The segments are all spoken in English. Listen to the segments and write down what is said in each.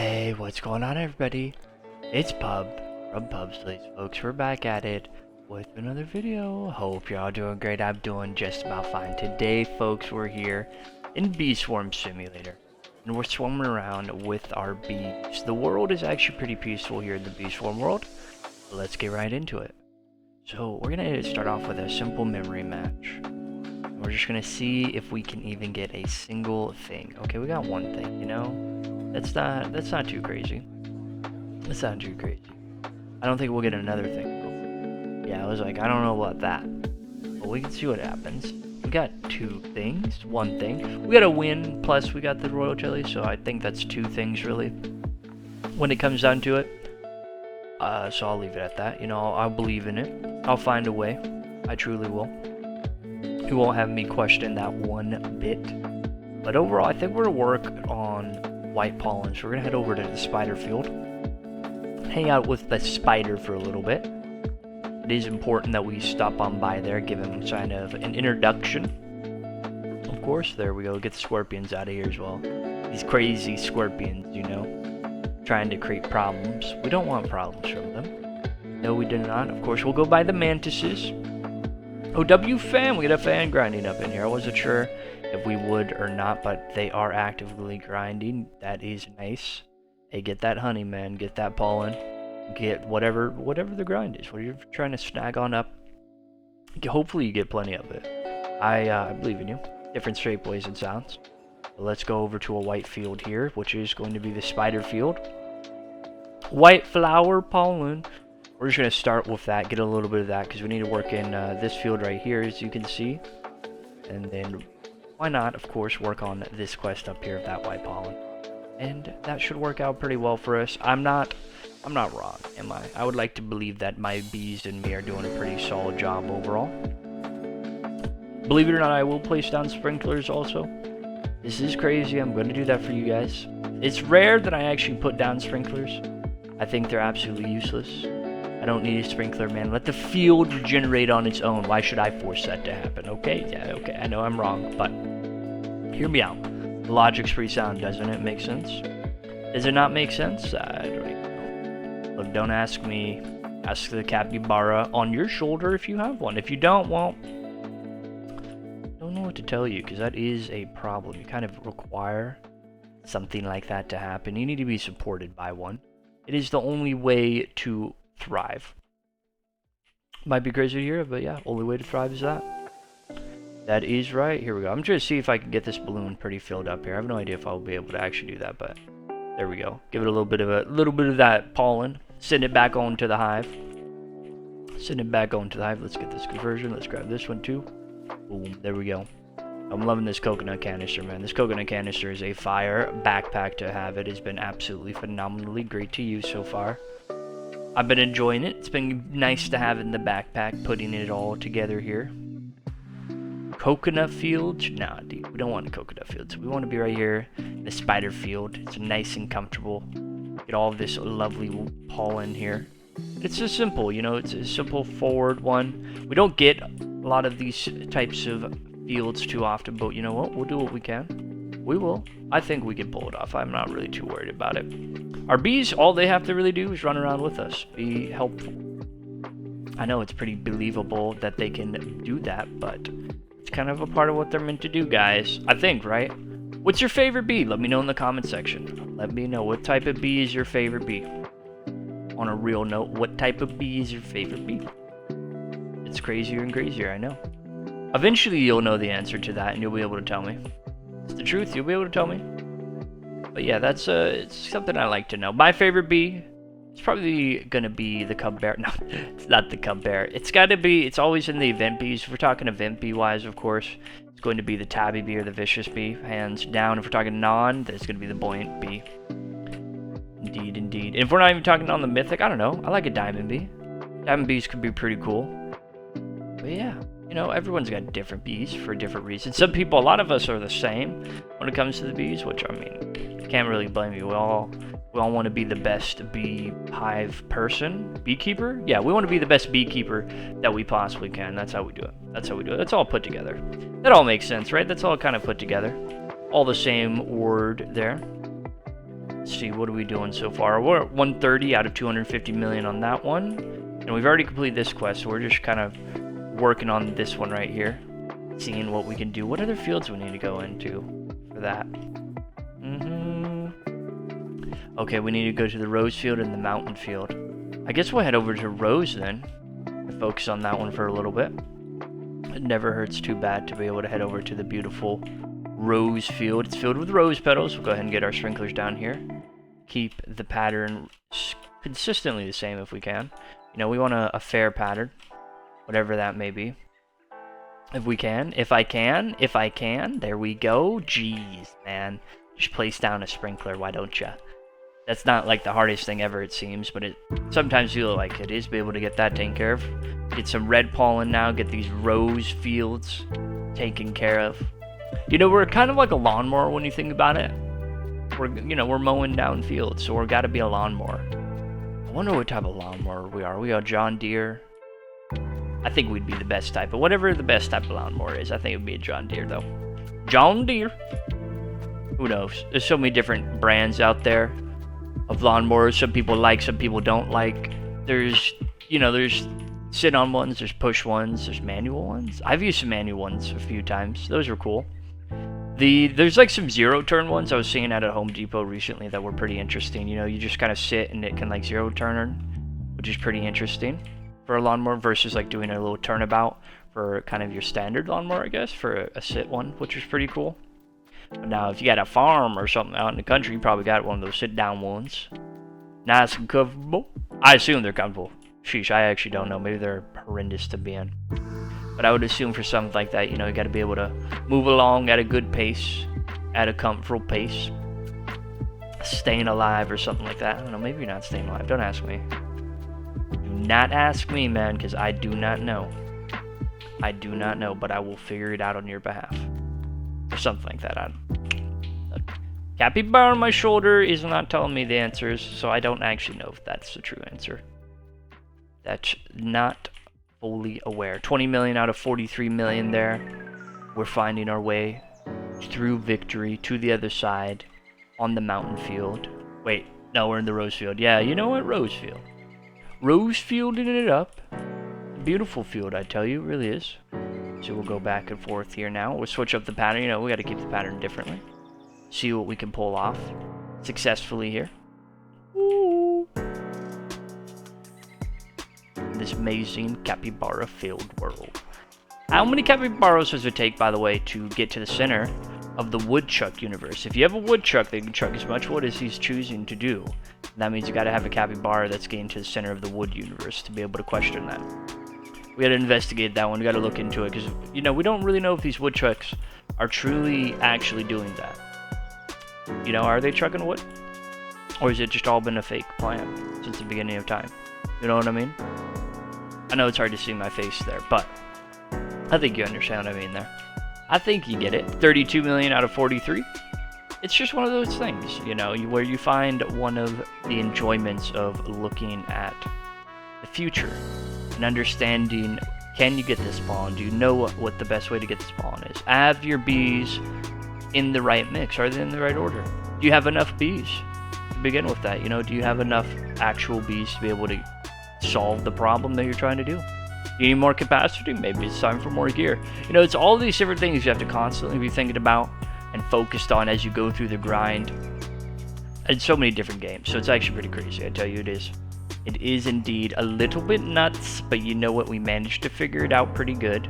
Hey, what's going on, everybody? It's Pub from Pubslays, folks. We're back at it with another video. Hope you're all doing great. I'm doing just about fine. Today, folks, we're here in Bee Swarm Simulator, and we're swarming around with our bees. The world is actually pretty peaceful here in the Bee Swarm world. So let's get right into it. So we're gonna start off with a simple memory match. We're just gonna see if we can even get a single thing. Okay, we got one thing, you know? That's not too crazy. That's not too crazy. I don't think we'll get another thing though. Yeah, I was like, I don't know about that. But we can see what happens. We got two things, one thing. We got a win, plus we got the royal jelly, so I think that's two things really. When it comes down to it. So I'll leave it at that. You know, I'll believe in it. I'll find a way. I truly will. You won't have me question that one bit. But overall, I think we're gonna work on white pollen. So we're gonna head over to the spider field. Hang out with the spider for a little bit. It is important that we stop on by there, give him kind of an introduction. Of course, there we go. Get the scorpions out of here as well. These crazy scorpions, you know, trying to create problems. We don't want problems from them. No, we do not. Of course, we'll go by the mantises. OW fan, we got a fan grinding up in here. I wasn't sure if we would or not, but they are actively grinding. That is nice. Hey, get that honey, man. Get that pollen. Get whatever the grind is. What you're trying to snag on up. Hopefully you get plenty of it. I believe in you. Different shape, ways, and sounds. But let's go over to a white field here, which is going to be the spider field. White flower pollen. We're just going to start with that, get a little bit of that, because we need to work in this field right here, as you can see. And then, why not, of course, work on this quest up here of that white pollen. And that should work out pretty well for us. I'm not wrong, am I? I would like to believe that my bees and me are doing a pretty solid job overall. Believe it or not, I will place down sprinklers also. This is crazy, I'm going to do that for you guys. It's rare that I actually put down sprinklers. I think they're absolutely useless. I don't need a sprinkler, man. Let the field regenerate on its own. Why should I force that to happen? Okay, yeah, okay. I know I'm wrong, but hear me out. The logic's pretty sound, doesn't it? Make sense? Does it not make sense? I don't even know. Look, don't ask me. Ask the capybara on your shoulder if you have one. If you don't, well, I don't know what to tell you, because that is a problem. You kind of require something like that to happen. You need to be supported by one. It is the only way to thrive. Might be crazy to hear, but yeah, only way to thrive is that. That is right. Here we go. I'm trying to see if I can get this balloon pretty filled up here. I have no idea if I'll be able to actually do that, but there we go. Give it a little bit of that pollen. Send it back onto the hive. Send it back onto the hive. Let's get this conversion. Let's grab this one too. Boom. There we go. I'm loving this coconut canister, man. This coconut canister is a fire backpack to have. It has been absolutely phenomenally great to use so far. I've been enjoying it. It's been nice to have in the backpack, putting it all together here. Coconut fields? Nah, dude, we don't want coconut fields. We want to be right here in the spider field. It's nice and comfortable. Get all of this lovely pollen here. It's just simple, you know, it's a simple forward one. We don't get a lot of these types of fields too often, but you know what? We'll do what we can. We will. I think we can pull it off. I'm not really too worried about it. Our bees, all they have to really do is run around with us. Be helpful. I know it's pretty believable that they can do that, but it's kind of a part of what they're meant to do, guys. I think, right? What's your favorite bee? Let me know in the comment section. Let me know what type of bee is your favorite bee. On a real note, what type of bee is your favorite bee? It's crazier and crazier, I know. Eventually you'll know the answer to that and you'll be able to tell me. It's the truth, you'll be able to tell me. But yeah, that's it's something I like to know. My favorite bee, it's probably gonna be the cub bear. No, it's not the cub bear. It's gotta be, it's always in the event bees. If we're talking event bee wise, of course, it's going to be the tabby bee or the vicious bee, hands down. If we're talking non, there's gonna be the buoyant bee. Indeed, indeed. And if we're not even talking on the mythic, I don't know. I like a diamond bee. Diamond bees could be pretty cool. But yeah. You know, everyone's got different bees for different reasons. Some people, a lot of us are the same when it comes to the bees, which, I mean, can't really blame you. We all want to be the best bee hive person, beekeeper. Yeah, we want to be the best beekeeper that we possibly can. That's how we do it. That's how we do it. That's all put together. That all makes sense, right? That's all kind of put together. All the same word there. Let's see, what are we doing so far? We're at 130 out of 250 million on that one. And we've already completed this quest, so we're just kind of working on this one right here. Seeing what we can do. What other fields we need to go into for that? Okay, we need to go to the rose field and the mountain field. I guess we'll head over to Rose then. Focus on that one for a little bit. It never hurts too bad to be able to head over to the beautiful rose field. It's filled with rose petals. We'll go ahead and get our sprinklers down here. Keep the pattern consistently the same if we can. You know, we want a fair pattern, whatever that may be. If we can, if I can, there we go. Jeez, man. Just place down a sprinkler, why don't ya? That's not like the hardest thing ever, it seems, but it sometimes feel like it is. Be able to get that taken care of. Get some red pollen now, get these rose fields taken care of. You know, we're kind of like a lawnmower when you think about it. We're mowing down fields, so we're gotta be a lawnmower. I wonder what type of lawnmower we are. We are John Deere. I think we'd be the best type, but whatever the best type of lawnmower is, I think it would be a John Deere, though. John Deere. Who knows? There's so many different brands out there of lawnmowers. Some people like, some people don't like. There's sit-on ones, there's push ones, there's manual ones. I've used some manual ones a few times. Those are cool. There's like some zero-turn ones I was seeing at a Home Depot recently that were pretty interesting. You know, you just kind of sit and it can like zero-turn, which is pretty interesting for a lawnmower versus like doing a little turnabout for kind of your standard lawnmower, I guess, for a sit one, which is pretty cool. But now, if you got a farm or something out in the country, you probably got one of those sit-down ones. Nice and comfortable. I assume they're comfortable. Sheesh, I actually don't know. Maybe they're horrendous to be in. But I would assume for something like that, you know, you got to be able to move along at a good pace, at a comfortable pace. Staying alive or something like that. I don't know, maybe you're not staying alive. Don't ask me. Do not ask me, man, because I do not know. I do not know, but I will figure it out on your behalf. Or something like that. A capybara on my shoulder is not telling me the answers, so I don't actually know if that's the true answer. That's not fully aware. 20 million out of 43 million there. We're finding our way through victory to the other side on the mountain field. Wait, no, we're in the rose field. Yeah, you know what? Rose field. Rose fielding it up. Beautiful field, I tell you, it really is. So we'll go back and forth here now. We'll switch up the pattern. You know, we got to keep the pattern differently. See what we can pull off successfully here. Ooh. This amazing capybara-filled world. How many capybaras does it take, by the way, to get to the center of the woodchuck universe? If you have a woodchuck that can chuck as much wood as he's choosing to do, that means you got to have a capybara that's getting to the center of the wood universe to be able to question that. We got to investigate that one. We got to look into it because, you know, we don't really know if these woodchucks are truly actually doing that. You know, are they chucking wood? Or has it just all been a fake plan since the beginning of time? You know what I mean? I know it's hard to see my face there, but I think you understand what I mean there. I think you get it. 32 million out of 43. It's just one of those things, you know, where you find one of the enjoyments of looking at the future and understanding, can you get this spawn? Do you know what the best way to get the spawn is? Have your bees in the right mix? Are they in the right order? Do you have enough bees to begin with that? You know, do you have enough actual bees to be able to solve the problem that you're trying to do? You need more capacity? Maybe it's time for more gear. You know, it's all these different things you have to constantly be thinking about and focused on as you go through the grind. And so many different games. So it's actually pretty crazy, I tell you it is. It is indeed a little bit nuts, but you know what? We managed to figure it out pretty good.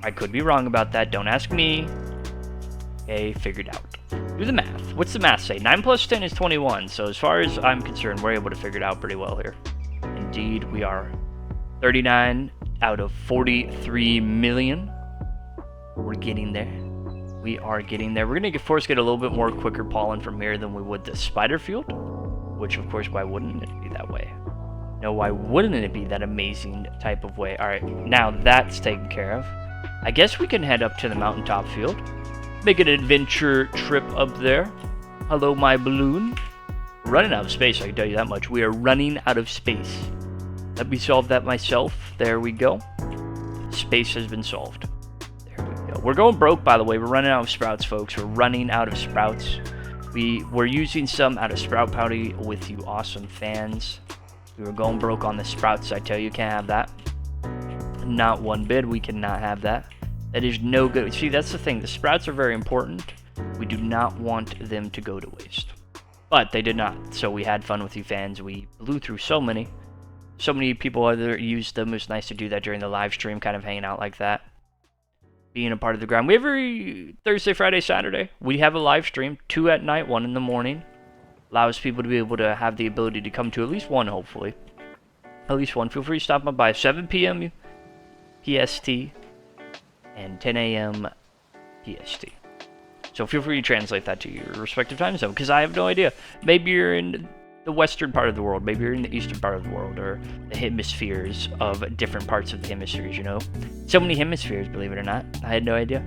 I could be wrong about that. Don't ask me. Okay, figured out. Do the math. What's the math say? 9 plus 10 is 21. So as far as I'm concerned, we're able to figure it out pretty well here. Indeed, we are. 39 out of 43 million. We're getting there. We are getting there. We're going to, of course, get a little bit more quicker pollen from here than we would the spider field. Which, of course, why wouldn't it be that way? No, why wouldn't it be that amazing type of way? Alright, now that's taken care of. I guess we can head up to the mountaintop field. Make an adventure trip up there. Hello, my balloon. We're running out of space, I can tell you that much. We are running out of space. Let me solve that myself. There we go. Space has been solved. There we go. We're going broke, by the way. We're running out of sprouts, folks. We're running out of sprouts. We were using some out of Sprout Pouty with you awesome fans. We were going broke on the sprouts. I tell you, can't have that. Not one bit. We cannot have that. That is no good. See, that's the thing. The sprouts are very important. We do not want them to go to waste. But they did not. So we had fun with you fans. We blew through so many. So many people other used them. It was nice to do that during the live stream, kind of hanging out like that. Being a part of the grind. We every Thursday, Friday, Saturday, we have a live stream. 2 at night, 1 in the morning. Allows people to be able to have the ability to come to at least one, hopefully. At least one. Feel free to stop by 7 p.m. PST and 10 a.m. PST. So feel free to translate that to your respective time zone, because I have no idea. Maybe you're in the western part of the world, maybe you're in the eastern part of the world, or the hemispheres of different parts of the hemispheres, you know? So many hemispheres, believe it or not. I had no idea.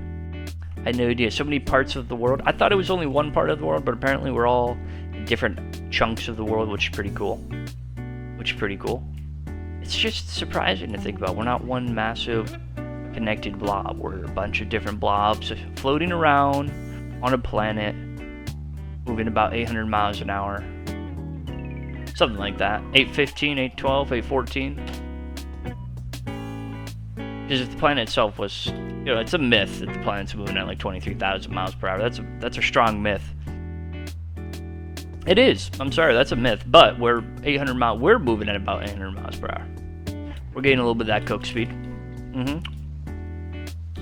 I had no idea. So many parts of the world. I thought it was only one part of the world, but apparently we're all in different chunks of the world, which is pretty cool. It's just surprising to think about. We're not one massive connected blob. We're a bunch of different blobs floating around on a planet, moving about 800 miles an hour. Something like that. 815, 812, 814. Because if the planet itself was, you know, it's a myth that the planet's moving at like 23,000 miles per hour. That's a strong myth. It is. I'm sorry, that's a myth. But we're 800 miles. We're moving at about 800 miles per hour. We're getting a little bit of that cook speed. A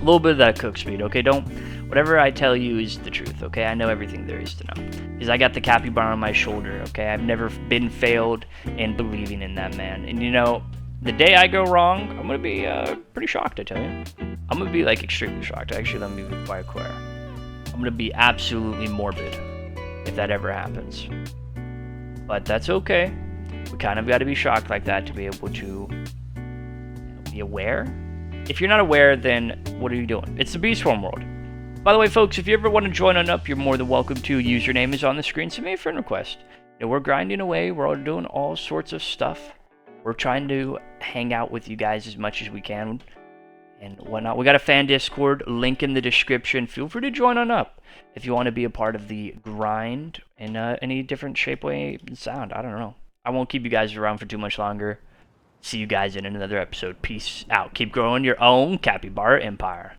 little bit of that cook speed. Okay, whatever I tell you is the truth. Okay, I know everything there is to know. Because I got the capybara on my shoulder. Okay, I've never been failed in believing in that man. And you know, the day I go wrong, I'm gonna be pretty shocked. I tell you, I'm gonna be like extremely shocked. Actually, let me be quite clear. I'm gonna be absolutely morbid if that ever happens. But that's okay. We kind of got to be shocked like that to be able to be aware. If you're not aware, then what are you doing? It's the Beast Form world. By the way, folks, if you ever want to join on up, you're more than welcome to. Username is on the screen. Send me a friend request. You know, we're grinding away. We're all doing all sorts of stuff. We're trying to hang out with you guys as much as we can and whatnot. We got a fan Discord, link in the description. Feel free to join on up if you want to be a part of the grind in any different shape, way, and sound. I don't know. I won't keep you guys around for too much longer. See you guys in another episode. Peace out. Keep growing your own capybara empire.